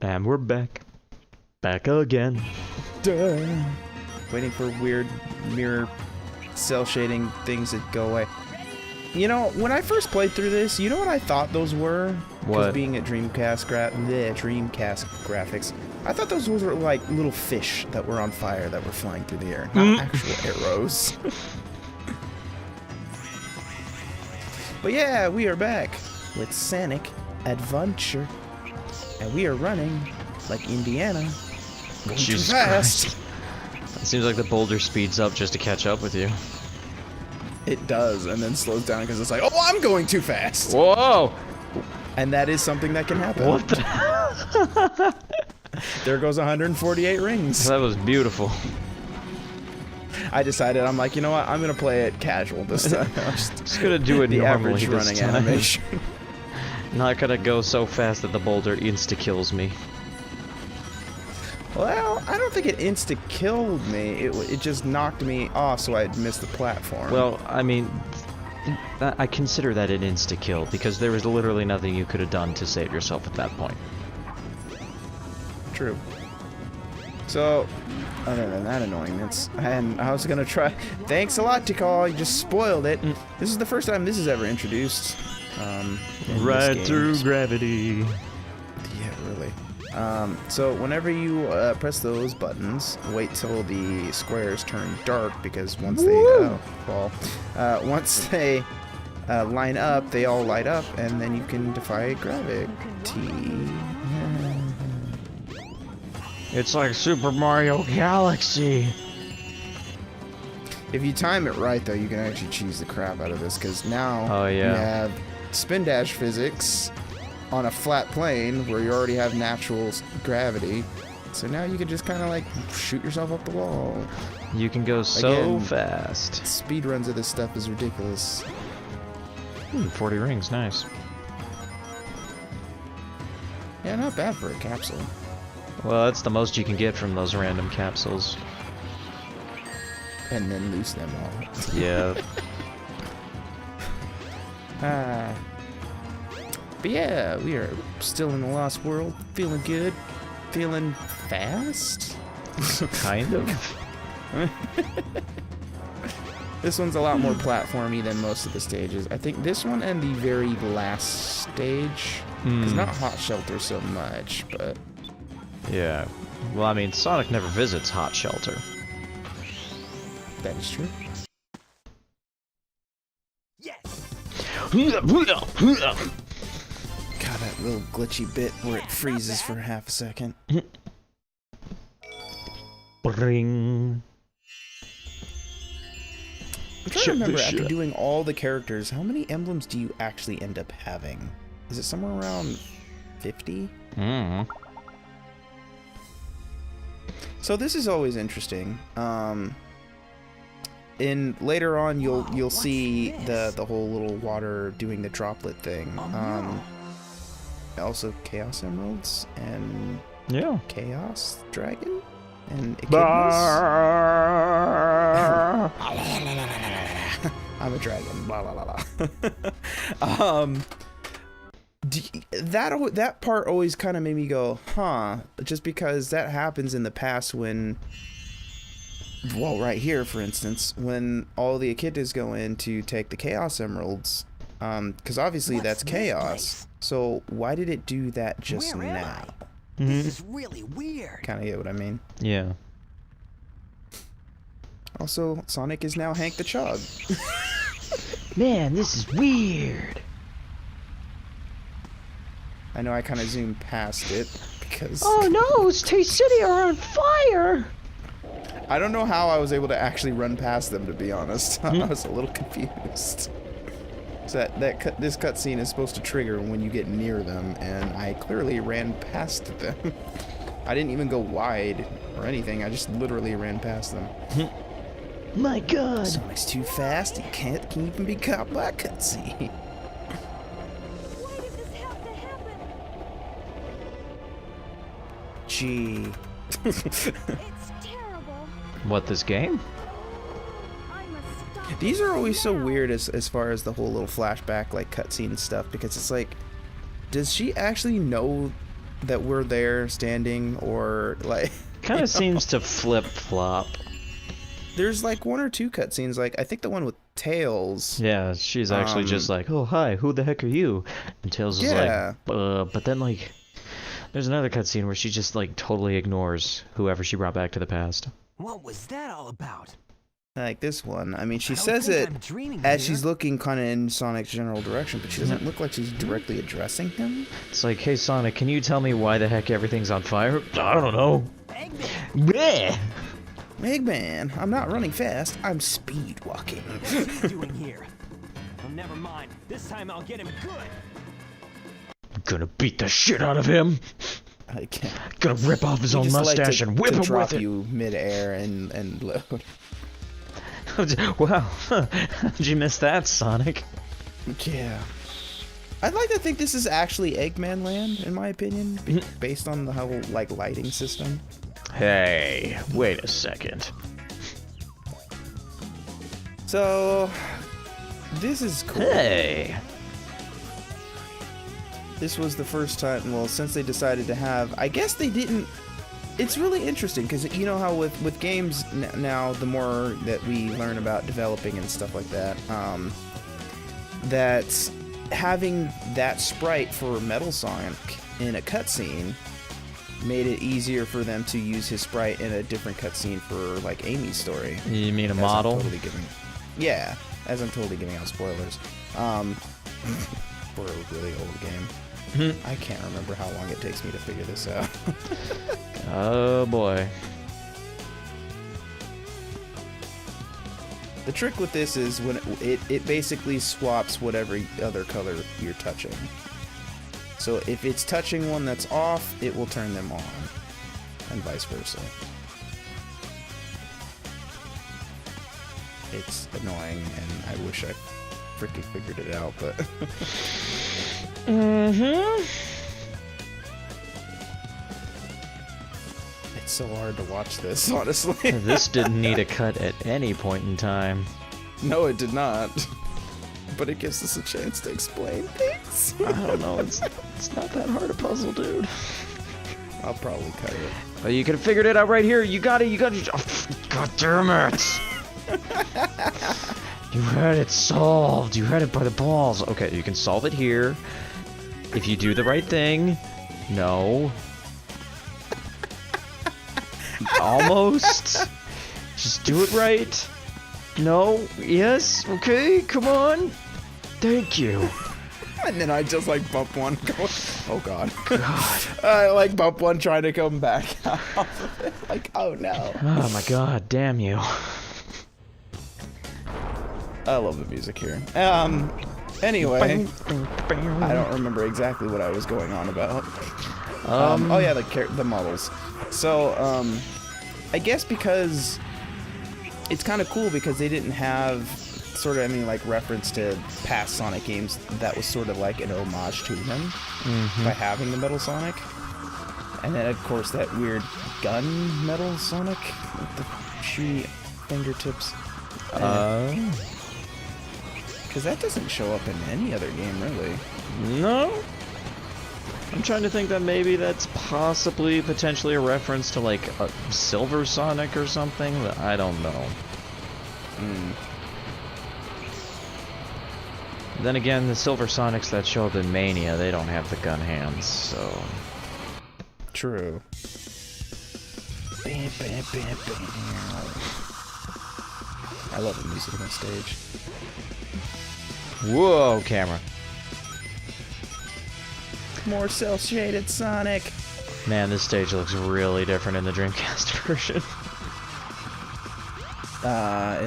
And we're back. Back again. Duh. Waiting for weird mirror cell shading things that go away. You know, when I first played through this, you know what I thought those were? What? Being at Dreamcast graphics, I thought those were like little fish that were on fire that were flying through the air, not actual arrows. But yeah, we are back with Sonic Adventure, and we are running like Indiana. Going Jesus too fast. Christ. It seems like the boulder speeds up just to catch up with you. It does, and then slows down because it's like, oh, I'm going too fast. Whoa! And that is something that can happen. What the? There goes 148 rings. That was beautiful. I decided, I'm like, you know what? I'm gonna play it casual this time. Just gonna do it the normally average this running time. animation. Not gonna go so fast that the boulder insta-kills me. Well, I don't think it insta-killed me. It just knocked me off so I'd miss the platform. Well, I mean, I consider that an insta-kill because there was literally nothing you could have done to save yourself at that point. True. So, other than that annoyance, and I was gonna try. Thanks a lot, Tikal. You just spoiled it. This is the first time this is ever introduced. Right through gravity. Yeah, really. So whenever you press those buttons, wait till the squares turn dark because once they once they line up, they all light up, and then you can defy gravity. It's like Super Mario Galaxy. If you time it right, though, you can actually cheese the crap out of this because now you have spin dash physics on a flat plane where you already have natural gravity. So now you can just kind of like shoot yourself up the wall. You can go so Again, fast. Speed runs of this stuff is ridiculous. 40 rings, nice. Yeah, not bad for a capsule. Well, that's the most you can get from those random capsules. And then lose them all. Yeah. But yeah, we are still in the Lost World, feeling good, feeling fast. Kind of. This one's a lot more platformy than most of the stages. I think this one and the very last stage. It's not Hot Shelter so much, but... Yeah. Well, I mean, Sonic never visits Hot Shelter. That is true. Yes! God, that little glitchy bit where it freezes for half a second. Bring. I'm trying to remember, after doing all the characters, how many emblems do you actually end up having? Is it somewhere around 50? So this is always interesting. In later on, you'll see the whole little water doing the droplet thing. Also Chaos Emeralds and Chaos Dragon and Echidnas. I'm a dragon. Blah blah blah blah. That part always kind of made me go, huh? Just because that happens in the past when, well, right here, for instance, when all the Echidnas go in to take the Chaos Emeralds, because obviously that's chaos. So why did it do that just now? This is really weird. Kind of get what I mean? Yeah. Also, Sonic is now Hank the Chug. Man, this is weird. I know I kind of zoomed past it because... Oh no, Taste City are on fire! I don't know how I was able to actually run past them, to be honest. I was a little confused. So this cutscene is supposed to trigger when you get near them, and I clearly ran past them. I didn't even go wide or anything, I just literally ran past them. My god! Sonic's too fast, he can't even be caught by a cutscene. Why did this have to happen? Gee. It's terrible. What, this game? I must stop. These are always so weird as far as the whole little flashback, like, cutscene stuff, because it's like, does she actually know that we're there standing, or like Kind of seems to flip-flop. there's like one or two cutscenes, like I think the one with Tails. Yeah, she's actually just like, oh, hi, who the heck are you? And Tails is Yeah. like, but then, like, there's another cutscene where she just, like, totally ignores whoever she brought back to the past. What was that all about? Like this one. I mean, she I don't says think it I'm dreaming as here. she's looking kind of in Sonic's general direction, but she doesn't look like she's directly addressing him. It's like, hey, Sonic, can you tell me why the heck everything's on fire? I don't know. Eggman, Bleh! Eggman, I'm not running fast. I'm speed walking. what's he doing here? Oh, never mind. This time I'll get him good. I'm gonna beat the shit out of him. I can't. Gonna rip off his He own just like mustache to, and whip to him drop with it. you mid-air and load. Wow, how'd you miss that, Sonic? Yeah. I'd like to think this is actually Eggman Land, in my opinion, based on the whole like lighting system. Hey, wait a second. So, this is cool. Hey! This was the first time, well, since they decided to have, I guess they didn't, it's really interesting, because you know how with games now, the more that we learn about developing and stuff like that, that having that sprite for Metal Sonic in a cutscene made it easier for them to use his sprite in a different cutscene for, like, Amy's story. You mean a As model? I'm totally giving, yeah, as I'm totally giving out spoilers. For a really old game. I can't remember how long it takes me to figure this out. Oh boy. The trick with this is when it basically swaps whatever other color you're touching. So if it's touching one that's off, it will turn them on, and vice versa. It's annoying, and I wish I freaking figured it out, but... Mm-hmm. It's so hard to watch this, honestly. This didn't need a cut at any point in time. No, it did not. But it gives us a chance to explain things. I don't know, it's not that hard a puzzle, dude. I'll probably cut it. But you could have figured it out right here. You got it. Oh, God damn it. You had it solved. You had it by the balls. Okay, you can solve it here. If you do the right thing. No. Almost. Just do it right. No. Yes. Okay. Come on. Thank you. And then I just like bump one going, oh god. God. I like bump one trying to come back out of it. Like, oh no. Oh my God. Damn you. I love the music here. Anyway, I don't remember exactly what I was going on about. Oh yeah, the models. So, I guess because it's kind of cool because they didn't have sort of, I mean, like reference to past Sonic games that was sort of like an homage to them by having the Metal Sonic. And then, of course, that weird gun Metal Sonic with the shooty fingertips. Because that doesn't show up in any other game, really. No. I'm trying to think that maybe that's possibly potentially a reference to like a Silver Sonic or something. But I don't know. Then again, the Silver Sonics that show up in Mania, they don't have the gun hands, so... True. Bam, bam, bam, bam. I love the music on this stage. Whoa, camera. More cel-shaded Sonic. Man, this stage looks really different in the Dreamcast version.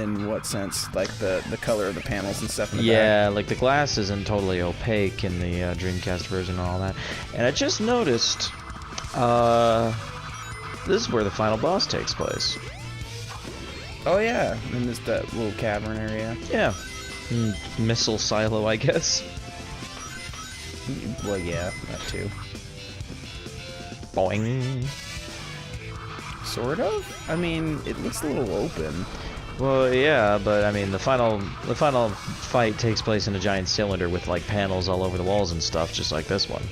In what sense? Like the color of the panels and stuff in the Yeah, like the glass isn't totally opaque in the Dreamcast version and all that. And I just noticed, this is where the final boss takes place. back? Oh yeah, in that little cavern area. Yeah. Missile silo, I guess. Well, yeah, that too. Boing. Sort of? I mean, it looks a little open. Well, yeah, but I mean, the final fight takes place in a giant cylinder with like panels all over the walls and stuff, just like this one.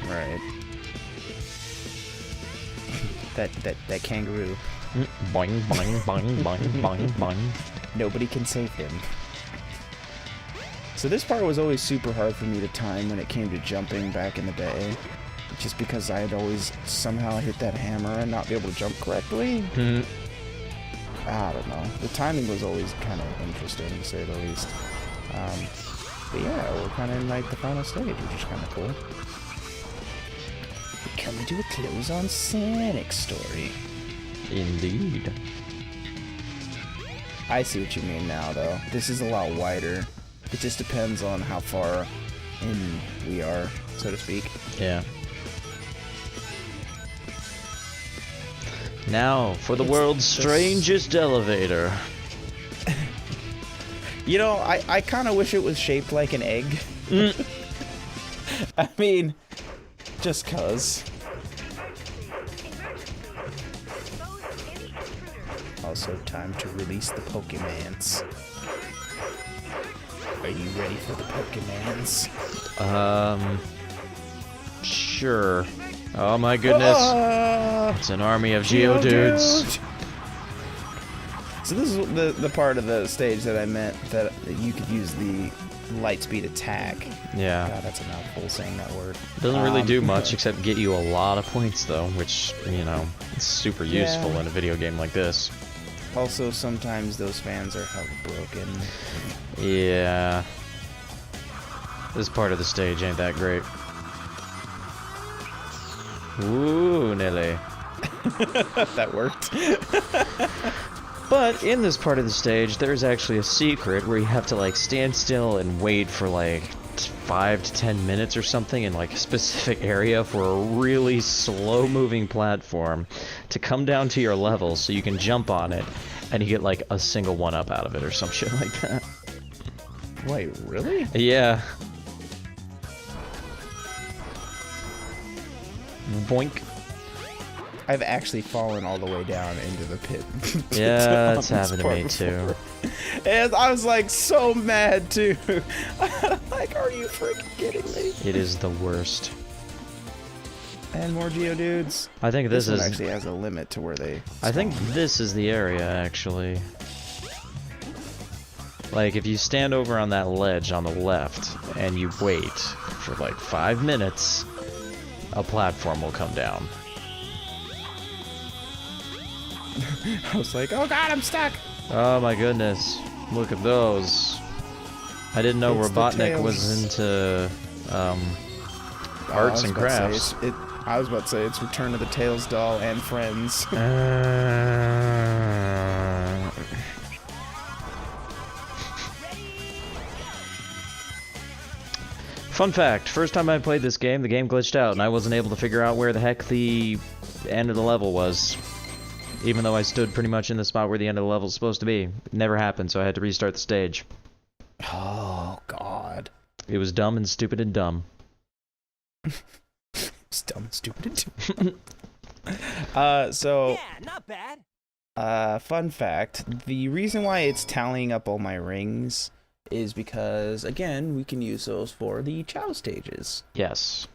Right. that kangaroo. Boing, boing, boing, boing, boing, boing. Nobody can save him. So this part was always super hard for me to time when it came to jumping back in the day. Just because I'd always somehow hit that hammer and not be able to jump correctly. I don't know. The timing was always kind of interesting, to say the least. But yeah, we're kind of in like the final stage, which is kind of cool. We're coming to a close on Sonic story. Indeed. I see what you mean now, though. This is a lot wider. It just depends on how far in we are, so to speak. Yeah. Now, for the world's strangest elevator. You know, I kind of wish it was shaped like an egg. I mean, just cuz. Also, time to release the Pokemans. Are you ready for the Pokemans? Sure. Oh my goodness. It's an army of Geodudes. So this is the part of the stage that I meant that you could use the light speed attack. Yeah. God, that's a mouthful saying that word. Doesn't really do much except get you a lot of points though, which, you know, is super useful in a video game like this. Also, sometimes those fans are hella broken. Yeah. This part of the stage ain't that great. Ooh, Nelly. That worked. But in this part of the stage, there's actually a secret where you have to like stand still and wait for like 5 to 10 minutes or something in like a specific area for a really slow-moving platform to come down to your level so you can jump on it and you get like a single one-up out of it or some shit like that. Wait, really? Yeah. Boink. I've actually fallen all the way down into the pit. Yeah, that's happened to me too. And I was like so mad too. Like, are you freaking kidding me? It is the worst. And more Geodudes. I think this one is actually has a limit to where they I think this is the area actually. Like if you stand over on that ledge on the left and you wait for like 5 minutes, a platform will come down. I was like, oh god, I'm stuck. Oh my goodness. Look at those. I didn't know It's the Robotnik was Tails. into I arts was and about to say, crafts. I was about to say it's Return of the Tails doll and Friends. Fun fact, first time I played this game, the game glitched out and I wasn't able to figure out where the heck the end of the level was. Even though I stood pretty much in the spot where the end of the level is supposed to be. It never happened, so I had to restart the stage. Oh god. It was dumb and stupid and dumb. It's dumb and stupid. So Yeah, not bad. fun fact, the reason why it's tallying up all my rings is because, again, we can use those for the Chow stages. Yes.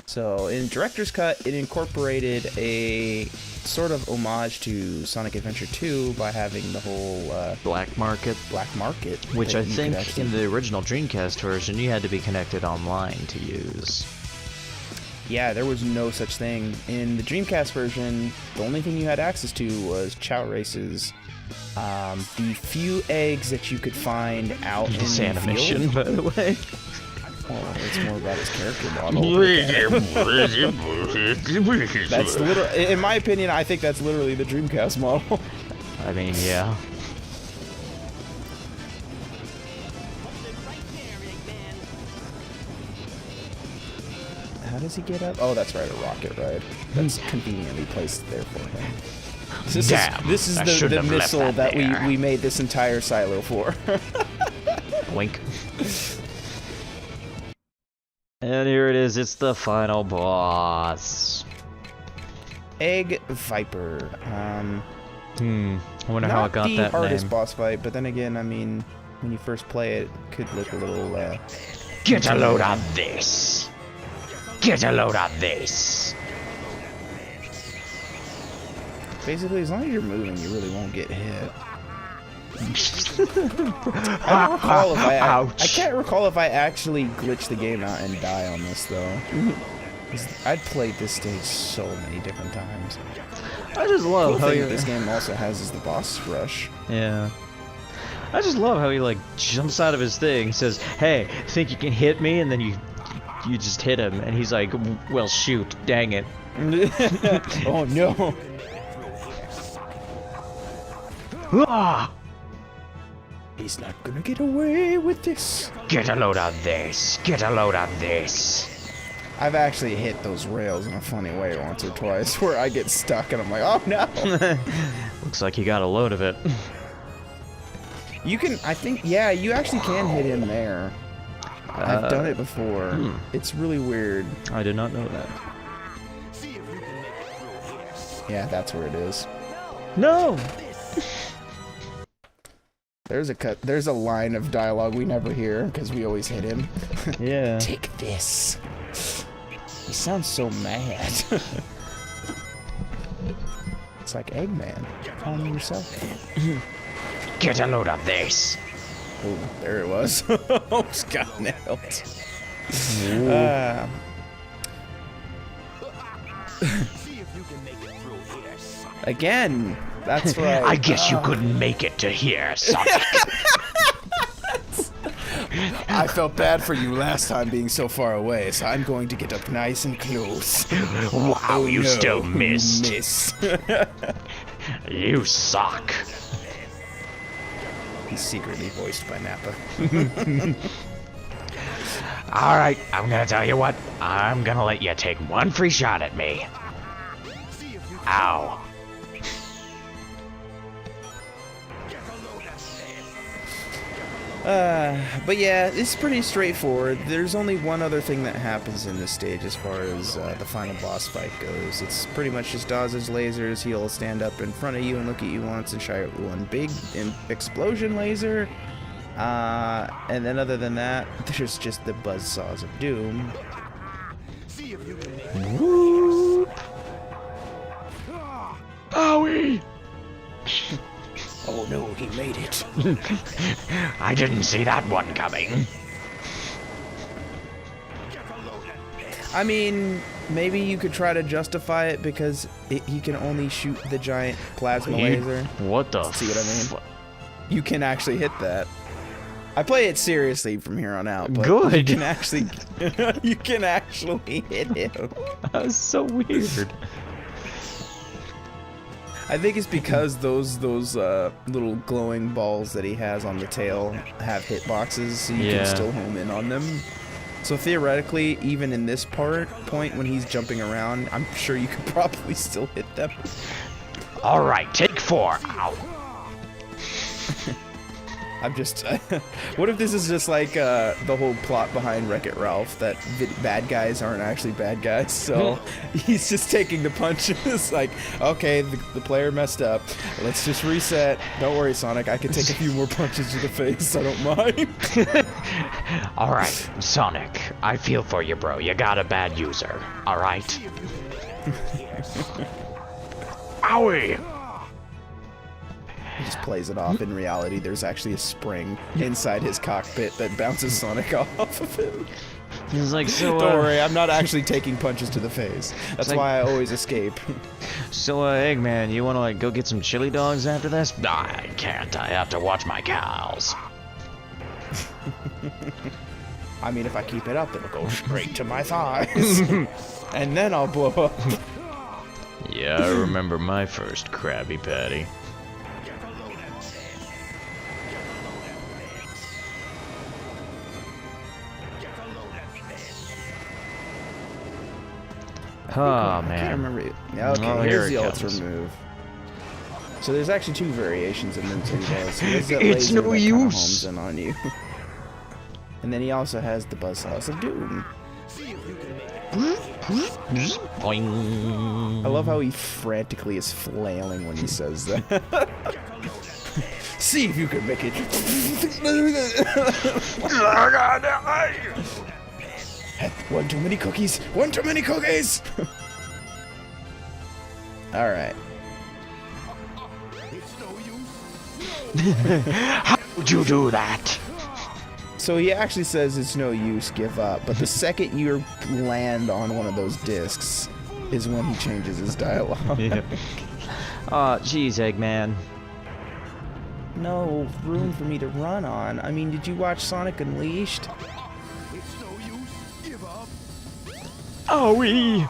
So in Director's Cut, it incorporated a sort of homage to Sonic Adventure 2 by having the whole Black Market. black market. Which that I you could think actually- in the original Dreamcast version, you had to be connected online to use. Yeah, there was no such thing. In the Dreamcast version, the only thing you had access to was Chow races. The few eggs that you could find out in This the animation, field. by the way. Well, it's more about his character model. That's literally, in my opinion, I think that's literally the Dreamcast model. I mean, yeah. How does he get up? Oh, that's right, a rocket ride. That's conveniently placed there for him. This Damn, is I the shouldn't have left missile that that there. we made this entire silo for. Wink. And here it is, it's the final boss. Egg Viper. I wonder how it Not got the that hardest name. boss fight, but then again, I mean, when you first play it, it could look a little, Get a load of this! Get a load of this! Basically, as long as you're moving, you really won't get hit. I don't recall if I can't recall if I actually glitched the game out and die on this though. 'Cause I'd played this stage so many different times. I just love how this game also has is the boss rush. Yeah. I just love how he like jumps out of his thing, says, "Hey, think you can hit me?" And then you just hit him, and he's like, "Well, shoot, dang it." Oh no. Ah! He's not gonna get away with this. Get a load of this. Get a load of this. I've actually hit those rails in a funny way once or twice where I get stuck and I'm like, oh no. Looks like you got a load of it. You can, I think, yeah, you actually can hit him there. I've done it before. It's really weird. I did not know that. Yeah, that's where it is. No! There's a line of dialogue we never hear because we always hit him. Yeah. Take this. He sounds so mad. It's like Eggman. Calm yourself down. Get a load of this. Oh, there it was. Almost got nailed. Again. That's right. I guess you couldn't make it to here, Sonic. I felt bad for you last time being so far away, so I'm going to get up nice and close. Wow, you no, still missed. Miss. You suck. He's secretly voiced by Nappa. Alright, I'm gonna tell you what. I'm gonna let you take one free shot at me. Ow. But yeah, it's pretty straightforward. There's only one other thing that happens in this stage as far as the final boss fight goes. It's pretty much just dodges lasers. He'll stand up in front of you and look at you once and shoot one big explosion laser. And then other than that, there's just the buzzsaws of doom. Whoop. Owie! Oh no, he made it. I didn't see that one coming. I mean, maybe you could try to justify it because he can only shoot the giant plasma laser. What the See what I mean? You can actually hit that. I play it seriously from here on out. But Good. You can actually, you can actually hit him. That's so weird. I think it's because those little glowing balls that he has on the tail have hitboxes, so you can still home in on them. So theoretically, even in this point when he's jumping around, I'm sure you could probably still hit them. All right, take 4. Ow. I'm just... what if this is just like the whole plot behind Wreck-It Ralph, that bad guys aren't actually bad guys, so he's just taking the punches, like, okay, the player messed up, let's just reset, don't worry Sonic, I can take a few more punches to the face, I don't mind. Alright, Sonic, I feel for you, bro, you got a bad user, alright? Owie! He just plays it off. In reality, there's actually a spring inside his cockpit that bounces Sonic off of him. He's like, so, don't worry, I'm not actually taking punches to the face. That's like, why I always escape. So, Eggman, you wanna, like, go get some chili dogs after this? I can't, I have to watch my cows. I mean, if I keep it up, it'll go straight to my thighs. And then I'll blow up. Yeah, I remember my first Krabby Patty. Oh, man. I can't remember it. Yeah, okay, Oh, here's here the it ultra comes. move. So there's actually 2 variations of moves he does. So there's that It's laser no that kinda use. homes in on you. And then he also has the buzzsaws of doom. Boing. I love how he frantically is flailing when he says that. See if you can make it. One too many cookies. One too many cookies. All right. How would you do that? So he actually says it's no use, give up. But the second you land on one of those discs is when he changes his dialogue. Yeah. Aw, jeez, Eggman. No room for me to run on. I mean, did you watch Sonic Unleashed? It's no use. Give up. Owie!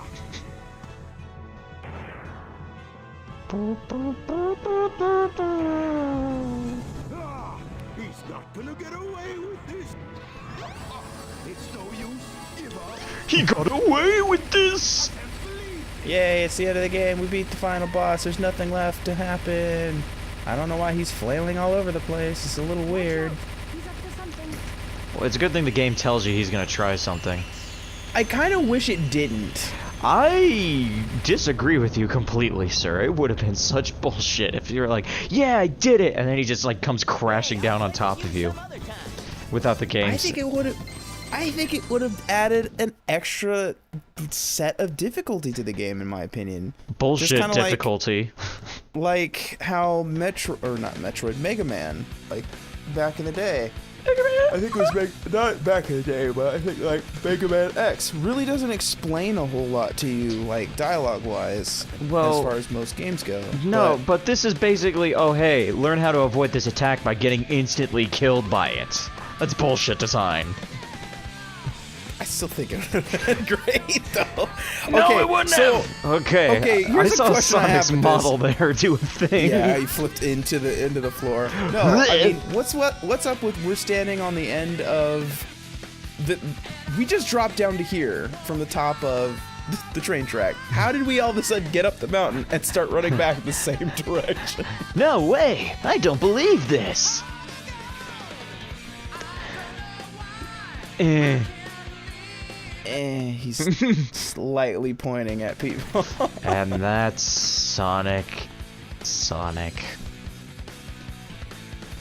Ah, he's not gonna get away with this. It's no use. Give up. He got away with this! Yay, it's the end of the game. We beat the final boss. There's nothing left to happen. I don't know why he's flailing all over the place. It's a little weird. He's up to something. Well, it's a good thing the game tells you he's gonna try something. I kind of wish it didn't. I disagree with you completely, sir. It would have been such bullshit if you were like, yeah, I did it, and then he just like comes crashing down on top of you without the game. I think it would have added an extra set of difficulty to the game, in my opinion. Bullshit kinda difficulty. Like how Mega Man, like back in the day. I think it was not back in the day, but I think like Mega Man X really doesn't explain a whole lot to you, like dialogue-wise, Well, as far as most games go. No, but this is basically, oh hey, learn how to avoid this attack by getting instantly killed by it. That's bullshit design. I still think it would have been great, though. No, okay, it wouldn't so, have. Okay, Okay, I here's a saw question I have Sonic's with model there do a thing. Yeah, he flipped into the floor. No, I mean, what's up with we're standing on the end of the? We just dropped down to here from the top of the train track. How did we all of a sudden get up the mountain and start running back in the same direction? No way! I don't believe this. He's slightly pointing at people. And that's Sonic.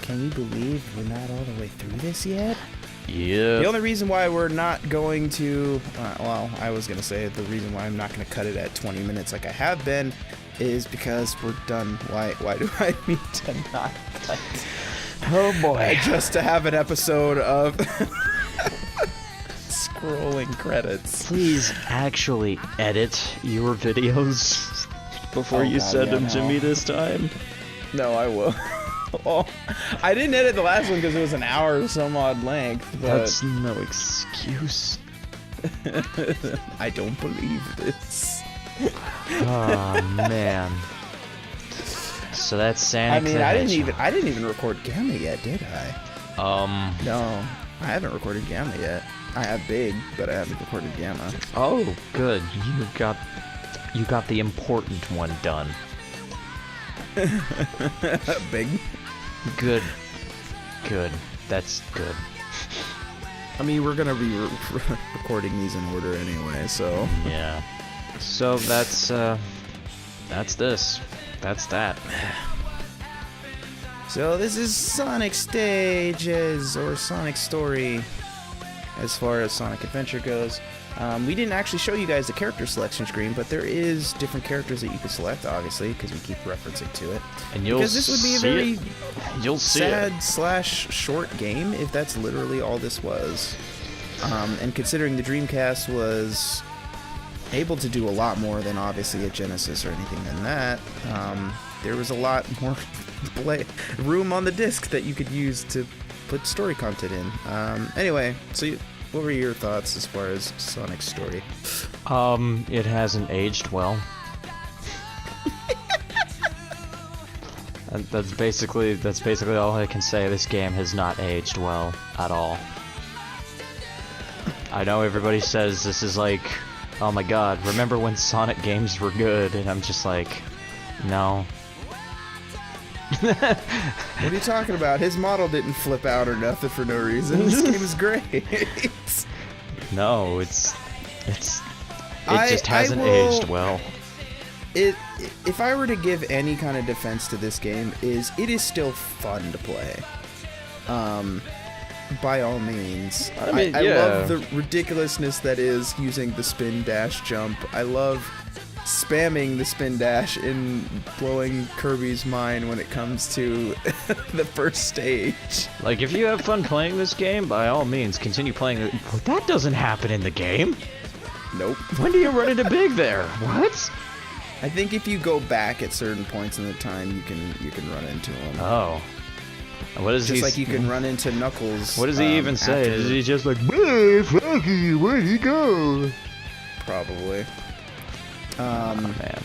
Can you believe we're not all the way through this yet? Yeah. The only reason why we're not going to, well, I was going to say the reason why I'm not going to cut it at 20 minutes like I have been is because we're done. Why do I need to not cut? Oh boy. Just to have an episode of scrolling credits. Please actually edit your videos before you God, send yeah, them to no. me this time. No, I will. Oh, I didn't edit the last one because it was an hour or some odd length, but That's no excuse. I don't believe this. Oh man. So that's Sonic. I mean, the I Hedgehog. didn't even record Gamma yet, did I? No, I haven't recorded Gamma yet. I have Big, but I haven't recorded Gamma. Oh, good. You got the important one done. Big. Good. That's good. I mean, we're gonna be recording these in order anyway, so. Yeah. So that's this. That's that. So this is Sonic Stages, or Sonic Story, as far as Sonic Adventure goes. We didn't actually show you guys the character selection screen, but there is different characters that you can select, obviously, because we keep referencing to it. And you'll Because this would be a very You'll see it. sad / short game if that's literally all this was. And considering the Dreamcast was able to do a lot more than obviously a Genesis or anything than that, there was a lot more room on the disc that you could use to put story content in. Anyway, so what were your thoughts as far as Sonic's story? It hasn't aged well. And that's basically all I can say. This game has not aged well at all. I know everybody says this is like, oh my god, remember when Sonic games were good? And I'm just like, no. What are you talking about? His model didn't flip out or nothing for no reason. This game is great. No, it just hasn't aged well. If I were to give any kind of defense to this game, it is still fun to play. By all means. I mean, I yeah. love the ridiculousness that is using the spin dash jump. I love spamming the spin dash and blowing Kirby's mind when it comes to the first stage. Like, if you have fun playing this game, by all means, continue playing it. That doesn't happen in the game. Nope. When do you run into Big there? What? I think if you go back at certain points in the time, you can run into him. Oh. What does he? Just like you can run into Knuckles. What does he even say? after- Is he just like, "Hey, Froggy, where'd he go?" Probably. Oh, man.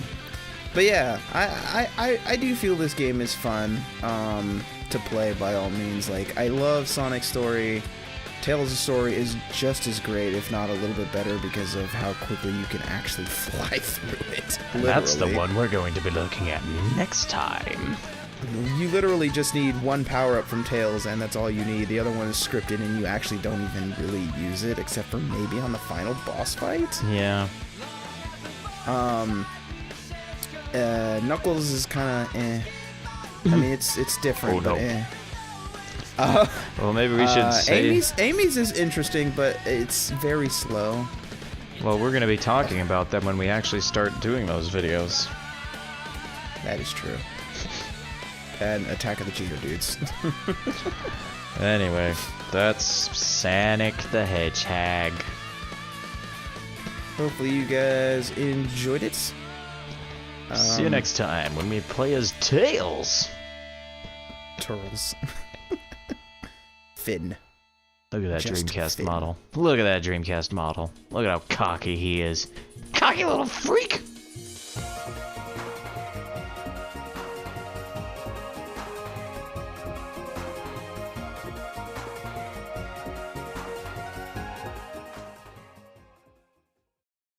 But yeah, I do feel this game is fun to play by all means. Like, I love Sonic's story. Tails' story is just as great, if not a little bit better, because of how quickly you can actually fly through it. And that's the Literally. one we're going to be looking at next time. You literally just need one power-up from Tails, and that's all you need. The other one is scripted, and you actually don't even really use it, except for maybe on the final boss fight. Yeah. Knuckles is kind of eh. I mean, it's different, Oh, but no. eh. Well, maybe we should say. Amy's is interesting, but it's very slow. Well, we're going to be talking about them when we actually start doing those videos. That is true. And Attack of the Cheater Dudes. Anyway, that's Sonic the Hedgehog. Hopefully you guys enjoyed it. See you next time when we play as Tails. Turtles. Finn. Look at that Just Dreamcast Finn. model. Look at that Dreamcast model. Look at how cocky he is. Cocky little freak!